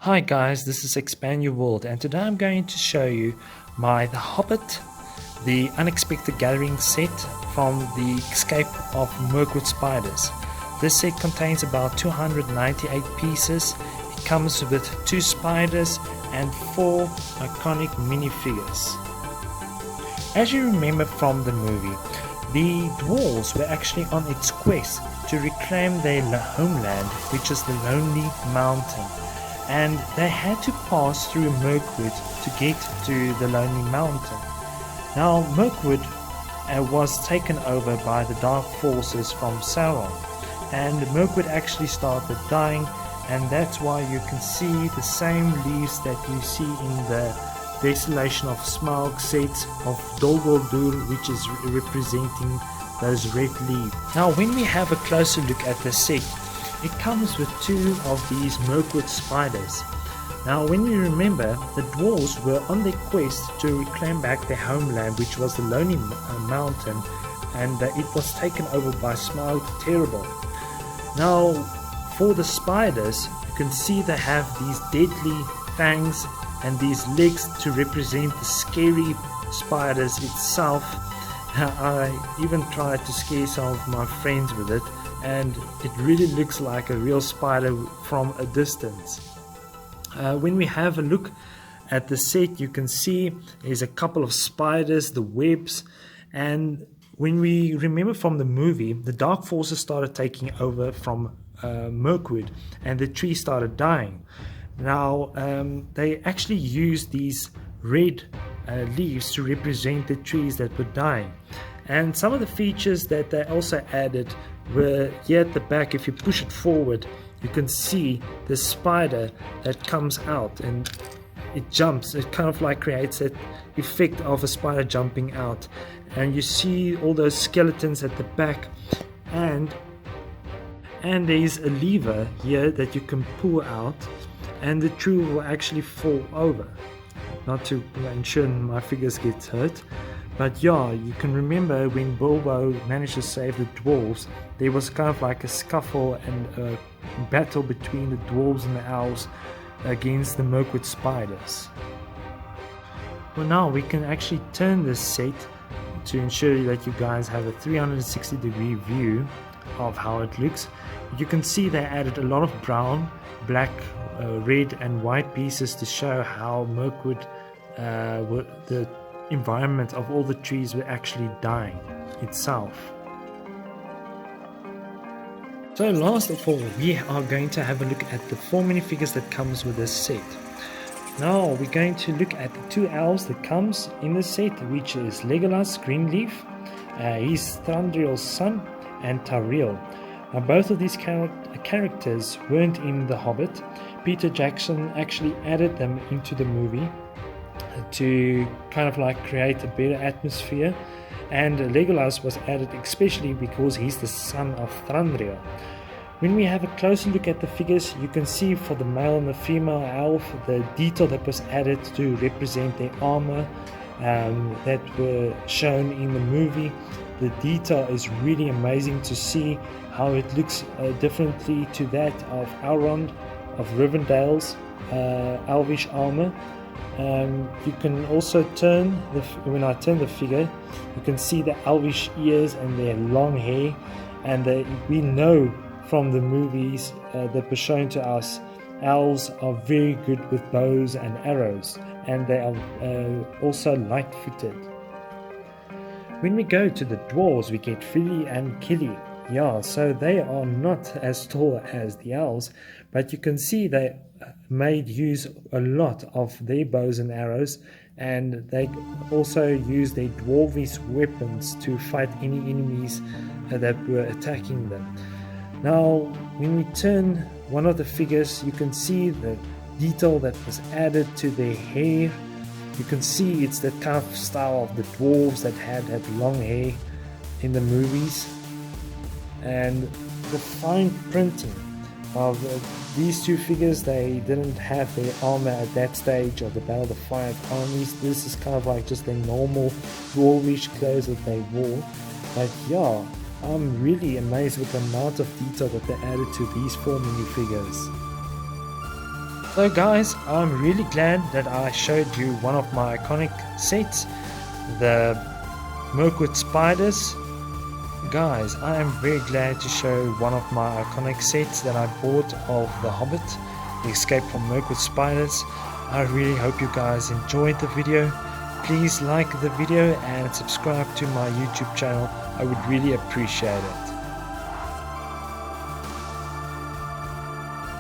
Hi guys, this is Expand Your World, and today I'm going to show you my The Hobbit, the Unexpected Gathering set from the Escape of Mirkwood Spiders. This set contains about 298 pieces. It comes with 2 spiders and 4 iconic minifigures. As you remember from the movie, the dwarves were actually on its quest to reclaim their homeland, which is the Lonely Mountain. And they had to pass through Mirkwood to get to the Lonely Mountain. Now Mirkwood was taken over by the dark forces from Sauron, and Mirkwood actually started dying, and that's why you can see the same leaves that you see in the Desolation of Smaug set of Dol Guldur, which is representing those red leaves. Now when we have a closer look at the set, it comes with 2 of these Mirkwood spiders. Now when you remember, the dwarves were on their quest to reclaim back their homeland, which was the Lonely Mountain, and it was taken over by Smaug the Terrible. Now for the spiders, you can see they have these deadly fangs and these legs to represent the scary spiders itself. I even tried to scare some of my friends with it, and it really looks like a real spider from a distance. When we have a look at the set, you can see there's a couple of spiders, the webs, and when we remember from the movie, the dark forces started taking over from Mirkwood, and the tree started dying. Now they actually used these red leaves to represent the trees that were dying. And some of the features that they also added were here at the back. If you push it forward, you can see the spider that comes out and it jumps. It kind of like creates that effect of a spider jumping out, and you see all those skeletons at the back, and there's a lever here that you can pull out, and the tree will actually fall over. Not to ensure my fingers get hurt, but yeah, you can remember when Bilbo managed to save the dwarves, there was kind of like a scuffle and a battle between the dwarves and the elves against the Mirkwood spiders. Well, now we can actually turn this set to ensure that you guys have a 360-degree view of how it looks. You can see they added a lot of brown, black, red and white pieces to show how Mirkwood, the environment of all the trees, were actually dying itself. So last of all, we are going to have a look at the 4 minifigures that comes with this set. Now we're going to look at the 2 elves that comes in the set, which is Legolas, Greenleaf, he's Thranduil's son, and Tauriel. Now both of these characters weren't in The Hobbit. Peter Jackson actually added them into the movie to kind of like create a better atmosphere, and Legolas was added especially because he's the son of Thranduil. When we have a closer look at the figures, you can see for the male and the female elf the detail that was added to represent their armor that were shown in the movie. The detail is really amazing to see how it looks differently to that of Elrond of Rivendell's elvish armor. You can also turn when I turn the figure, you can see the elvish ears and their long hair, and we know from the movies that were shown to us, elves are very good with bows and arrows, and they are also light-footed. When we go to the dwarves, we get Fili and Kili. Yeah, so they are not as tall as the elves, but you can see they made use a lot of their bows and arrows, and they also use their dwarvish weapons to fight any enemies that were attacking them. Now when we turn one of the figures, you can see the detail that was added to their hair. You can see it's that kind of style of the dwarves that had long hair in the movies, and the fine printing of these 2 figures. They didn't have their armor at that stage of the Battle of the Five Armies. This is kind of like just their normal dwarvish clothes that they wore. But yeah, I'm really amazed with the amount of detail that they added to these 4 minifigures. So guys, I'm really glad that I showed you one of my iconic sets, the Mirkwood spiders. Guys, I am very glad to show one of my iconic sets that I bought of The Hobbit, the Escape from Mirkwood spiders. I really hope you guys enjoyed the video. Please like the video and subscribe to my YouTube channel. I would really appreciate it.